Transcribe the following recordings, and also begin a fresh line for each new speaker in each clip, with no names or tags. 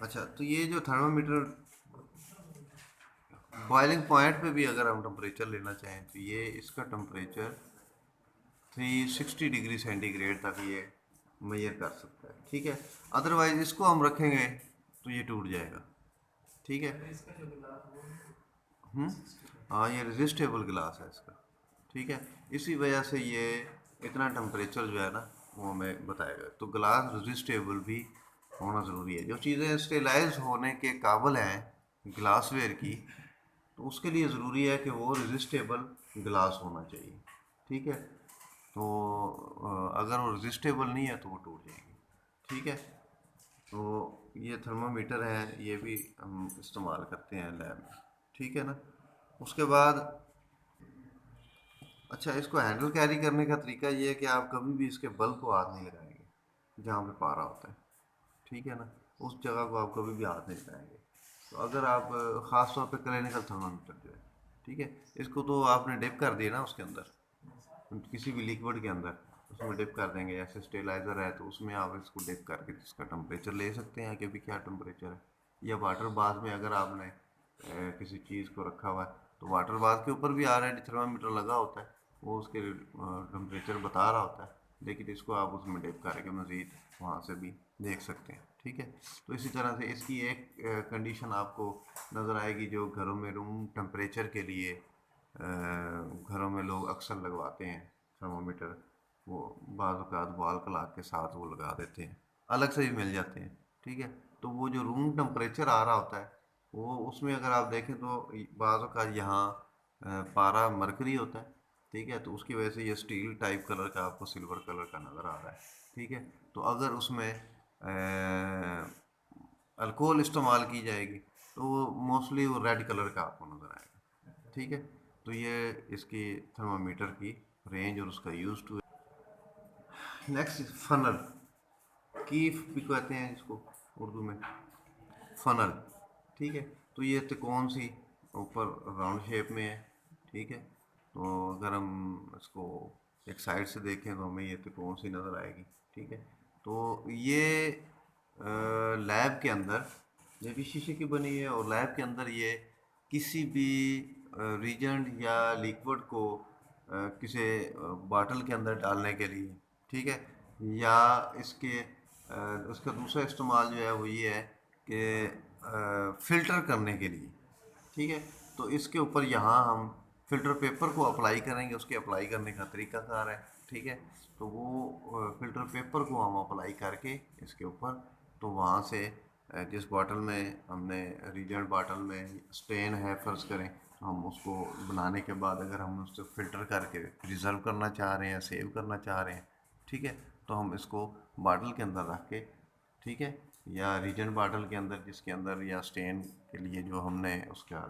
अच्छा, तो ये जो थर्मामीटर बॉइलिंग पॉइंट पे भी अगर हम टेम्परेचर लेना चाहें तो ये इसका टेम्परेचर 360 डिग्री सेंटीग्रेड तक ये मेजर कर सकता है, ठीक है। अदरवाइज इसको हम रखेंगे तो ये टूट जाएगा, ठीक है। हम्म। हाँ, ये रजिस्टेबल गिलास है इसका, ठीक है। इसी वजह से ये इतना टेम्परेचर जो है ना वो हमें बताएगा। तो गिलास रजिस्टेबल भी होना ज़रूरी है। जो चीज़ें स्टेलाइज होने के काबिल हैं गिलासवेयर की, तो उसके लिए ज़रूरी है कि वो रजिस्टेबल गिलास होना चाहिए, ठीक है। तो अगर वो रजिस्टेबल नहीं है तो वो टूट जाएगी, ठीक है। तो ये थर्मामीटर है, ये भी हम इस्तेमाल करते हैं लैब में, ठीक है ना। उसके बाद अच्छा, इसको हैंडल कैरी करने का तरीका ये है कि आप कभी भी इसके बल्ब को हाथ नहीं लगाएंगे जहाँ पे पारा होता है, ठीक है ना। उस जगह को आप कभी भी हाथ नहीं लगाएंगे। तो अगर आप ख़ास तौर पे क्लिनिकल थर्मामीटर जो है, ठीक है, इसको तो आपने डिप कर दिया ना उसके अंदर, किसी भी लिक्विड के अंदर उसमें डिप कर देंगे। ऐसे स्टेलाइज़र है तो उसमें आप इसको डिप करके इसका टेम्परेचर ले सकते हैं कि अभी क्या टेम्परेचर है। या वाटर बाथ में अगर आपने किसी चीज़ को रखा हुआ है तो वाटर बाथ के ऊपर भी ऑलरेडी थर्मामीटर लगा होता है, वो उसके टेम्परेचर बता रहा होता है। लेकिन इसको आप उसमें डिप करके मज़ीद वहाँ से भी देख सकते हैं, ठीक है। तो इसी तरह से इसकी एक कंडीशन आपको नज़र आएगी जो घरों में रूम टेम्परेचर के लिए घरों में लोग अक्सर लगवाते हैं थर्मामीटर। वो बाज़ औक़ात वॉल क्लॉक के साथ वो लगा देते हैं, अलग से भी मिल जाते हैं, ठीक है। तो वो जो रूम टेम्परेचर आ रहा होता है वो उसमें अगर आप देखें तो बाज़ औक़ात यहाँ पारा मरकरी होता है, ठीक है। तो उसकी वजह से ये स्टील टाइप कलर का आपको सिल्वर कलर का नज़र आ रहा है, ठीक है। तो अगर उसमें अल्कोहल इस्तेमाल की जाएगी तो वो मोस्टली वो रेड कलर का आपको नज़र आएगा, ठीक है। तो ये इसकी थर्मामीटर की रेंज और उसका यूज़ टू। नेक्स्ट फनल, कीफ भी कहते हैं इसको उर्दू में, फनल, ठीक है। तो ये त्रिकोण सी ऊपर राउंड शेप में है, ठीक है। तो अगर हम इसको एक साइड से देखें तो हमें ये त्रिकोण सी नज़र आएगी, ठीक है। तो ये लैब के अंदर ये भी शीशे की बनी है और लैब के अंदर ये किसी भी रीजेंट या लिक्विड को किसी बॉटल के अंदर डालने के लिए, ठीक है। या इसके उसका दूसरा इस्तेमाल जो है वो ये है कि फ़िल्टर करने के लिए, ठीक है। तो इसके ऊपर यहाँ हम फ़िल्टर पेपर को अप्लाई करेंगे, उसके अप्लाई करने का तरीकाकार है, ठीक है। तो वो फ़िल्टर पेपर को हम अप्लाई करके इसके ऊपर, तो वहाँ से जिस बॉटल में हमने रीजन बॉटल में स्टेन है फ़र्ज़ करें, तो हम उसको बनाने के बाद अगर हम उसको फ़िल्टर करके रिज़र्व करना चाह रहे हैं, सेव करना चाह रहे हैं, ठीक है, तो हम इसको बॉटल के अंदर रख के, ठीक है, या रीजन बॉटल के अंदर जिसके अंदर या स्टेन के लिए जो हमने उसका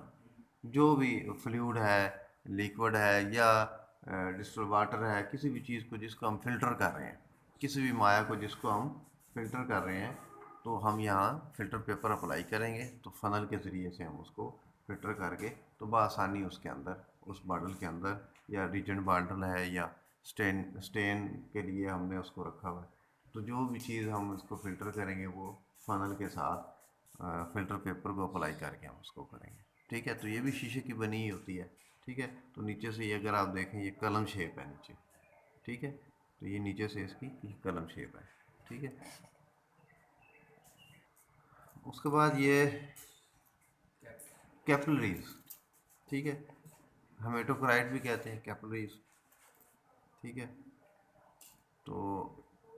जो भी फ्लूइड है, लिक्विड है या डिस्टिल वाटर है, किसी भी चीज़ को जिसको हम फ़िल्टर कर रहे हैं, किसी भी माया को जिसको हम फ़िल्टर कर रहे हैं, तो हम यहाँ फ़िल्टर पेपर अप्लाई करेंगे तो फ़नल के ज़रिए से हम उसको फ़िल्टर करके तो बआसानी उसके अंदर उस बॉटल के अंदर या रीजन बॉटल है या स्टेन स्टेन के लिए हमने उसको रखा हुआ है, तो जो भी चीज़ हम उसको फ़िल्टर करेंगे वो फ़नल के साथ फ़िल्टर पेपर को अप्लाई करके हम उसको करेंगे, ठीक है। तो ये भी शीशे की बनी ही होती है, ठीक है। तो नीचे से ये अगर आप देखें ये कलम शेप है नीचे, ठीक है। तो ये नीचे से इसकी ये कलम शेप है, ठीक है। उसके बाद ये कैपिलरीज, ठीक है, हेमेटोक्राइट भी कहते हैं कैपिलरीज, ठीक है। तो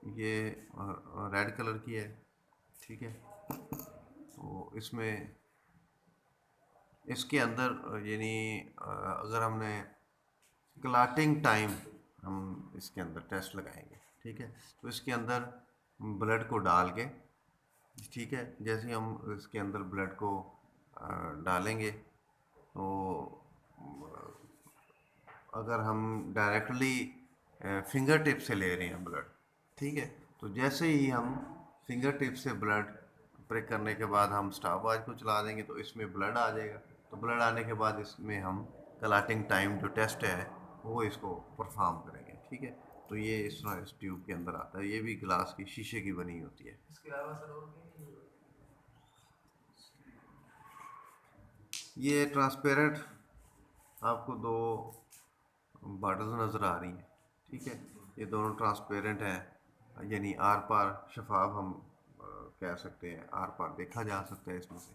ये रेड कलर की है, ठीक है। तो इसमें इसके अंदर यानी अगर हमने क्लाटिंग टाइम हम इसके अंदर टेस्ट लगाएंगे, ठीक है। तो इसके अंदर ब्लड को डाल के, ठीक है, जैसे ही हम इसके अंदर ब्लड को डालेंगे तो अगर हम डायरेक्टली फिंगर टिप से ले रहे हैं ब्लड, ठीक है, तो जैसे ही हम फिंगर टिप से ब्लड प्रिक करने के बाद हम स्टॉप वॉच को चला देंगे तो इसमें ब्लड आ जाएगा। तो ब्लड आने के बाद इसमें हम क्लाटिंग टाइम जो टेस्ट है वो इसको परफॉर्म करेंगे, ठीक है। तो ये इस तरह इस ट्यूब के अंदर आता है, ये भी ग्लास की शीशे की बनी होती है। ये ट्रांसपेरेंट आपको दो बॉटल्स नज़र आ रही हैं, ठीक है। ये दोनों ट्रांसपेरेंट हैं, यानी आर पार शफाफ हम कह सकते हैं, आर पार देखा जा सकता है इसमें से।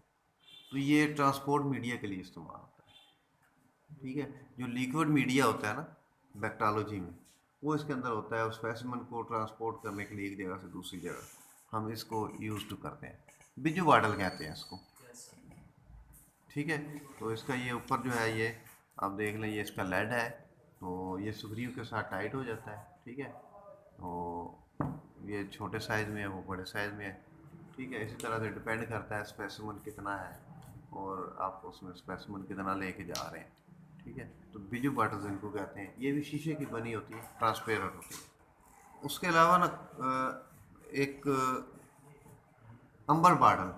तो ये ट्रांसपोर्ट मीडिया के लिए इस्तेमाल होता है, ठीक है। जो लिक्विड मीडिया होता है ना बैक्टीरियोलॉजी में, वो इसके अंदर होता है। उस स्पेसिमेन को ट्रांसपोर्ट करने के लिए एक जगह से दूसरी जगह हम इसको यूज टू करते हैं। बिजू बॉटल कहते हैं इसको, ठीक है। तो इसका ये ऊपर जो है, ये आप देख लें, ये इसका लेड है, तो ये स्क्रू के साथ टाइट हो जाता है, ठीक है। तो ये छोटे साइज़ में है, वो बड़े साइज़ में है, ठीक है। इसी तरह से डिपेंड करता है स्पेसिमेन कितना है और आप उसमें स्पेसिमेन कितना लेके जा रहे हैं, ठीक है। तो बिजू बॉटल्स इनको कहते हैं। ये भी शीशे की बनी होती है, ट्रांसपेरेंट होती है। उसके अलावा ना एक अंबर बॉटल,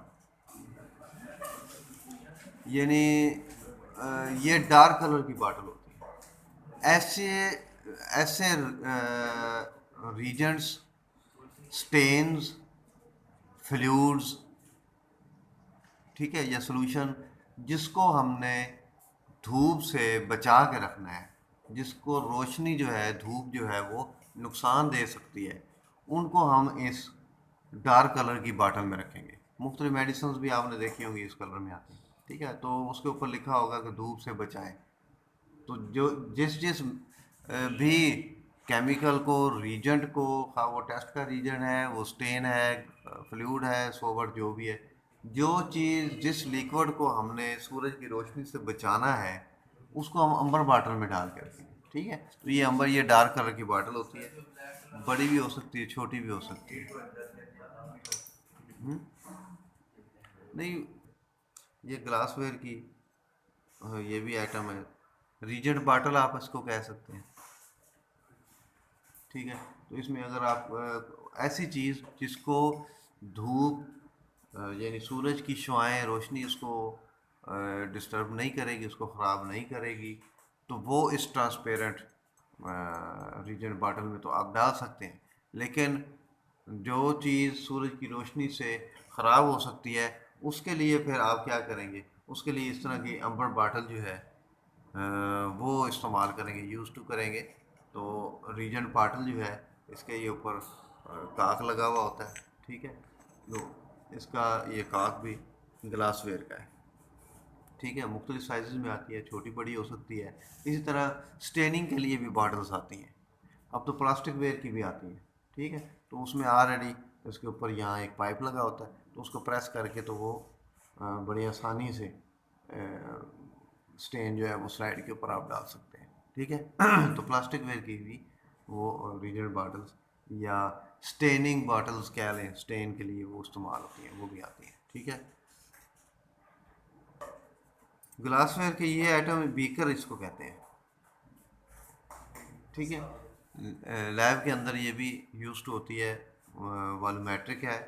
यानी ये डार्क कलर की बॉटल होती है। ऐसे ऐसे रीजेंट्स, स्टेन्स, फ्लूइड्स, ठीक है, या सोल्यूशन जिसको हमने धूप से बचा के रखना है, जिसको रोशनी जो है, धूप जो है वो नुकसान दे सकती है, उनको हम इस डार्क कलर की बाटल में रखेंगे। मुख्तलिफ मेडिसिन भी आपने देखी होंगी इस कलर में आती हैं, ठीक है। तो उसके ऊपर लिखा होगा कि धूप से बचाएं। तो जो जिस जिस भी केमिकल को, रीजेंट को, हाँ वो टेस्ट का रीजेंट है, वो स्टेन है, फ्लूइड है, सोवर जो भी है, जो चीज़ जिस लिक्विड को हमने सूरज की रोशनी से बचाना है, उसको हम अंबर बाटल में डाल के रखेंगे, ठीक है। तो ये अंबर, ये डार्क कलर की बाटल होती है, बड़ी भी हो सकती है, छोटी भी हो सकती है। हम्म? नहीं, ये ग्लासवेयर की ये भी आइटम है, रीजेंट बाटल आप इसको कह सकते हैं, ठीक है। तो इसमें अगर आप ऐसी चीज़ जिसको धूप यानी सूरज की शुआएं, रोशनी उसको डिस्टर्ब नहीं करेगी, उसको ख़राब नहीं करेगी, तो वो इस ट्रांसपेरेंट रीजन बॉटल में तो आप डाल सकते हैं। लेकिन जो चीज़ सूरज की रोशनी से ख़राब हो सकती है, उसके लिए फिर आप क्या करेंगे, उसके लिए इस तरह की अंबर बॉटल जो है वो इस्तेमाल करेंगे, यूज़ टू करेंगे। तो रीजेंट बॉटल जो है, इसके ये ऊपर काक लगा हुआ होता है, ठीक है। तो इसका ये काक भी ग्लासवेयर का है, ठीक है। मुख्तलिफ साइज़ में आती है, छोटी बड़ी हो सकती है। इसी तरह स्टेनिंग के लिए भी बॉटल्स आती हैं। अब तो प्लास्टिक वेयर की भी आती है, ठीक है। तो उसमें ऑलरेडी इसके ऊपर यहाँ एक पाइप लगा होता है, तो उसको प्रेस करके तो वो बड़ी आसानी से स्टेन जो है वो स्लाइड के ऊपर आप डाल सकते हैं, ठीक है। तो प्लास्टिक वेयर की भी वो रीजनल बॉटल्स या स्टेनिंग बॉटल्स कह लें, स्टेन के लिए वो इस्तेमाल होती हैं, वो भी आती हैं, ठीक है। ग्लासवेयर के ये आइटम बीकर इसको कहते हैं, ठीक है। लैब के अंदर ये भी यूज होती है, वॉल्यूमेट्रिक है,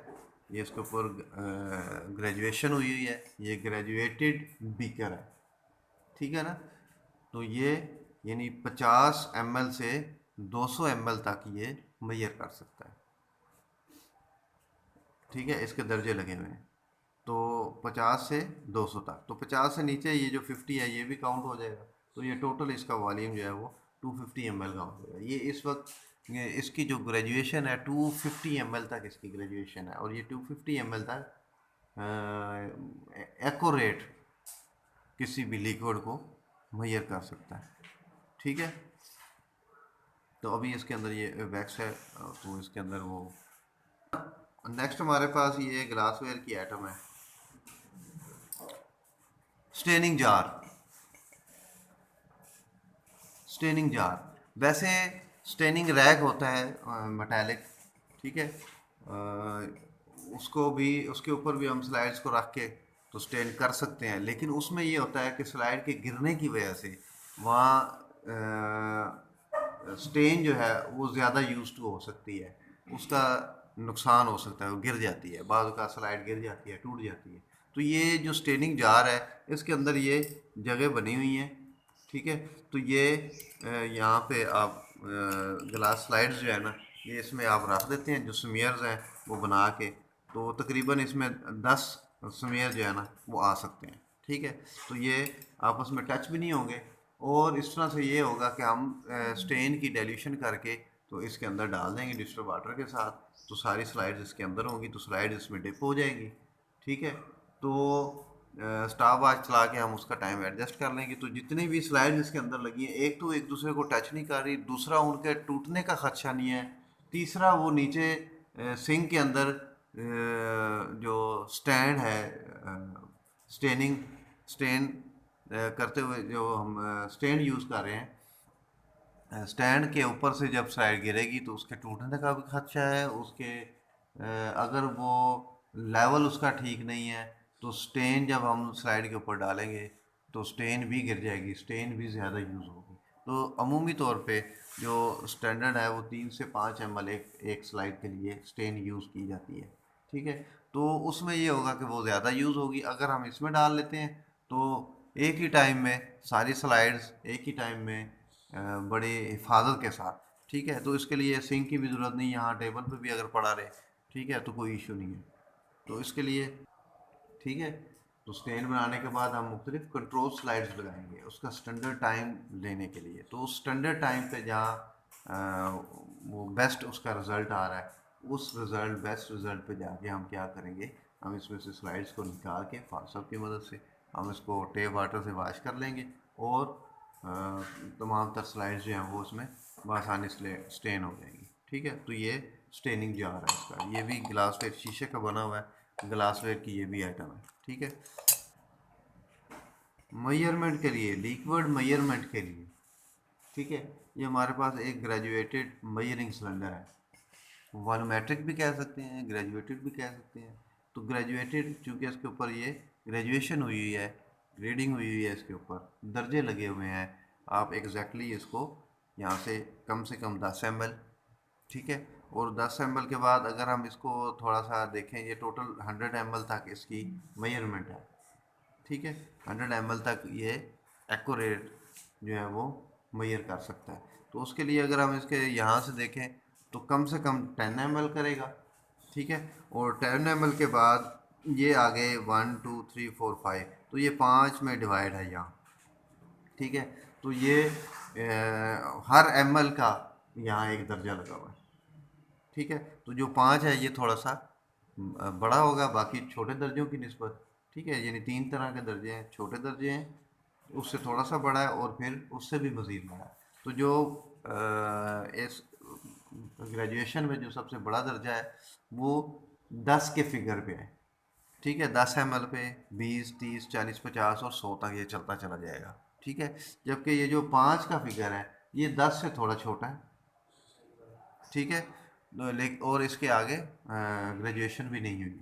ये इसके ऊपर ग्रेजुएशन हुई हुई है, ये ग्रेजुएटेड बीकर है, ठीक है ना। तो ये यानी 50 ml से 200 ml तक ये मेजर कर सकता है, ठीक है। इसके दर्जे लगे हुए हैं, तो 50 से 200 तक। तो 50 से नीचे ये जो 50 है ये भी काउंट हो जाएगा। तो ये टोटल इसका वॉल्यूम जो है वो 250 ml का हो जाएगा। ये इस वक्त इसकी जो ग्रेजुएशन है 250 ml तक इसकी ग्रेजुएशन है, और ये 250 ml तक एक्यूरेट किसी भी लिक्विड को मेजर कर सकता है, ठीक है। तो अभी इसके अंदर ये वैक्स है, तो इसके अंदर वो नेक्स्ट हमारे पास ये ग्लासवेयर की आइटम है, स्टेनिंग जार। स्टेनिंग जार, वैसे स्टेनिंग रैक होता है मेटालिक, ठीक है। उसको भी, उसके ऊपर भी हम स्लाइड्स को रख के तो स्टेन कर सकते हैं, लेकिन उसमें ये होता है कि स्लाइड के गिरने की वजह से वहाँ स्टेन जो है वो ज़्यादा यूज टू हो सकती है, उसका नुकसान हो सकता है, वो गिर जाती है, बाद का स्लाइड गिर जाती है, टूट जाती है। तो ये जो स्टेनिंग जार है, इसके अंदर ये जगह बनी हुई है, ठीक है। तो ये यहाँ पे आप ग्लास स्लाइड्स जो है ना, ये इसमें आप रख देते हैं, जो स्मीयर्स हैं वो बना के, तो तकरीबन इसमें 10 स्मीयर जो है ना वो आ सकते हैं, ठीक है। तो ये आपस में टच भी नहीं होंगे, और इस तरह से ये होगा कि हम स्टेन की डाइल्यूशन करके तो इसके अंदर डाल देंगे डिस्टर्ब वाटर के साथ, तो सारी स्लाइड्स इसके अंदर होंगी, तो स्लाइड इसमें डिप हो जाएगी। ठीक है। तो स्टॉप वॉच चला के हम उसका टाइम एडजस्ट कर लेंगे। तो जितनी भी स्लाइड इसके अंदर लगी हैं, एक तो एक दूसरे को टच नहीं कर रही, दूसरा उनके टूटने का खदशा नहीं है, तीसरा वो नीचे सिंक के अंदर जो स्टैंड है, स्टेनिंग स्टेन करते हुए जो हम स्टैंड यूज़ कर रहे हैं, स्टैंड के ऊपर से जब स्लाइड गिरेगी तो उसके टूटने का भी खदशा है। उसके अगर वो लेवल उसका ठीक नहीं है तो स्टेन जब हम स्लाइड के ऊपर डालेंगे तो स्टेन भी गिर जाएगी, स्टेन भी ज़्यादा यूज़ होगी। तो अमूमी तौर पे जो स्टैंडर्ड है वो 3 से 5 ml एक स्लाइड के लिए स्टेन यूज़ की जाती है। ठीक है। तो उसमें ये होगा कि वो ज़्यादा यूज़ होगी। अगर हम इसमें डाल लेते हैं तो एक ही टाइम में सारी स्लाइड्स एक ही टाइम में बड़े हिफाजत के साथ। ठीक है। तो इसके लिए सिंक की भी ज़रूरत नहीं, यहाँ टेबल पे भी अगर पड़ा रहे, ठीक है, तो कोई इशू नहीं है। तो इसके लिए ठीक है। तो स्टेन बनाने के बाद हम मुख्तलिफ कंट्रोल स्लाइड्स लगाएंगे उसका स्टैंडर्ड टाइम लेने के लिए। तो उस स्टैंडर्ड टाइम पे जहाँ वो बेस्ट उसका रिज़ल्ट आ रहा है, उस रिज़ल्ट बेस्ट रिज़ल्ट पे जाके हम क्या करेंगे, हम इसमें से स्लाइड्स को निकाल के फारसब की मदद से हम इसको टेप वाटर से वॉश कर लेंगे, और तमाम तर स्लाइड्स जो हैं वो उसमें बआसानी स्टेन हो जाएंगी। ठीक है। तो ये स्टेनिंग जार है इसका, ये भी ग्लासवेयर शीशे का बना हुआ है, ग्लासवेयर की ये भी आइटम है। ठीक है। मेजरमेंट के लिए, लिक्विड मेजरमेंट के लिए, ठीक है, ये हमारे पास एक ग्रेजुएटेड मेजरिंग सिलेंडर है। वॉल्यूमेट्रिक भी कह सकते हैं, ग्रेजुएटेड भी कह सकते हैं। तो ग्रेजुएटेड चूँकि इसके ऊपर ये ग्रेजुएशन हुई हुई है, ग्रेडिंग हुई हुई है, इसके ऊपर दर्जे लगे हुए हैं, आप एग्जैक्टली इसको यहाँ से कम 10 ml, ठीक है। और 10 ml के बाद अगर हम इसको थोड़ा सा देखें, ये टोटल 100 ml तक इसकी मेजरमेंट है। ठीक है। 100 ml तक ये एक्यूरेट जो है वो मेजर कर सकता है। तो उसके लिए अगर हम इसके यहाँ से देखें तो कम से कम 10 ml करेगा। ठीक है। और 10 ml के बाद ये आगे 1 2 3 4 5, तो ये 5 में डिवाइड है यहाँ। ठीक है। तो ये हर ml का यहाँ एक दर्जा लगा हुआ है। ठीक है। तो जो 5 है ये थोड़ा सा बड़ा होगा बाकी छोटे दर्जों की निस्बत। ठीक है। यानी 3 तरह के दर्जे हैं, छोटे दर्जे हैं, उससे थोड़ा सा बड़ा है, और फिर उससे भी मज़ीद बड़ा है। तो जो इस ग्रेजुएशन में जो सबसे बड़ा दर्जा है वो 10 के फिगर पे है। ठीक है। 10 ml पे 20 30 40 50 और 100 तक ये चलता चला जाएगा। ठीक है। जबकि ये जो 5 का फिगर है ये 10 से थोड़ा छोटा है। ठीक है। और इसके आगे ग्रेजुएशन भी नहीं हुई।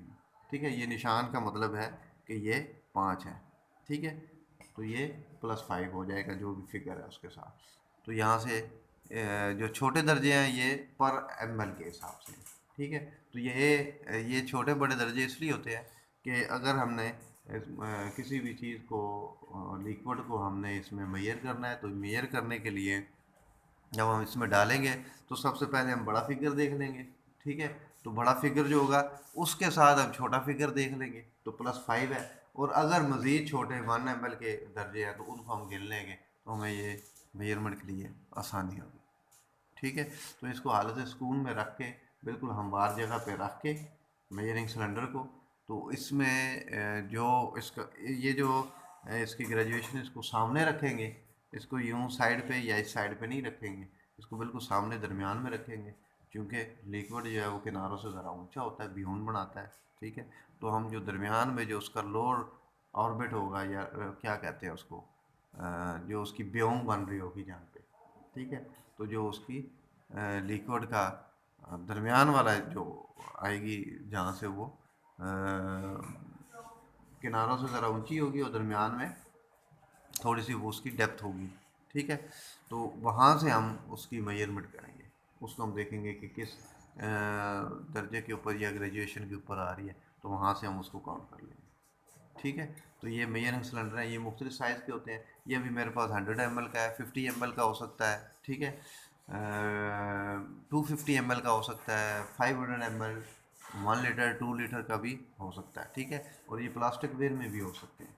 ठीक है। ये निशान का मतलब है कि ये 5 है। ठीक है। तो ये +5 हो जाएगा जो भी फिगर है उसके साथ। तो यहाँ से जो छोटे दर्जे हैं ये पर ml के हिसाब से। ठीक है। तो ये छोटे बड़े दर्जे इसलिए होते हैं कि अगर हमने किसी भी चीज़ को, लिक्विड को हमने इसमें मेजर करना है, तो मेजर करने के लिए जब हम इसमें डालेंगे तो सबसे पहले हम बड़ा फिगर देख लेंगे। ठीक है। तो बड़ा फिगर जो होगा उसके साथ हम छोटा फिगर देख लेंगे, तो +5 है। और अगर मज़ीद छोटे 1 ml के दर्जे हैं तो उनको हम गिन लेंगे, तो हमें ये मेजरमेंट के लिए आसानी होगी। ठीक है। तो इसको हालत सुकून में रख के, बिल्कुल हमवार जगह पे रख के मेजरिंग सिलेंडर को, तो इसमें जो इसका ये जो इसकी ग्रेजुएशन, इसको सामने रखेंगे, इसको यूं साइड पे या इस साइड पे नहीं रखेंगे, इसको बिल्कुल सामने दरमियान में रखेंगे, क्योंकि लिक्विड जो है वो किनारों से ज़रा ऊंचा होता है, बियून बनाता है। ठीक है। तो हम जो दरमियान में जो उसका लोअर ऑर्बिट होगा, या क्या कहते हैं उसको, जो उसकी ब्योंग बन रही होगी जहाँ पे, ठीक है, तो जो उसकी लिक्विड का दरमियान वाला जो आएगी, जहाँ से वो किनारों से ज़रा ऊंची होगी और दरमियान में थोड़ी सी वो उसकी डेप्थ होगी। ठीक है। तो वहाँ से हम उसकी मेजरमेंट करेंगे, उसको हम देखेंगे कि किस दर्जे के ऊपर या ग्रेजुएशन के ऊपर आ रही है, तो वहाँ से हम उसको काउंट कर लेंगे। ठीक है। तो ये मेजरिंग सिलेंडर है, ये मुख्तलिफ साइज़ के होते हैं। ये अभी मेरे पास 100 ml का है, 50 ml का हो सकता है। ठीक है। 250 ml का हो सकता है, 500 ml, 1 लीटर 2 लीटर का भी हो सकता है। ठीक है। और ये प्लास्टिक वेयर में भी हो सकते हैं।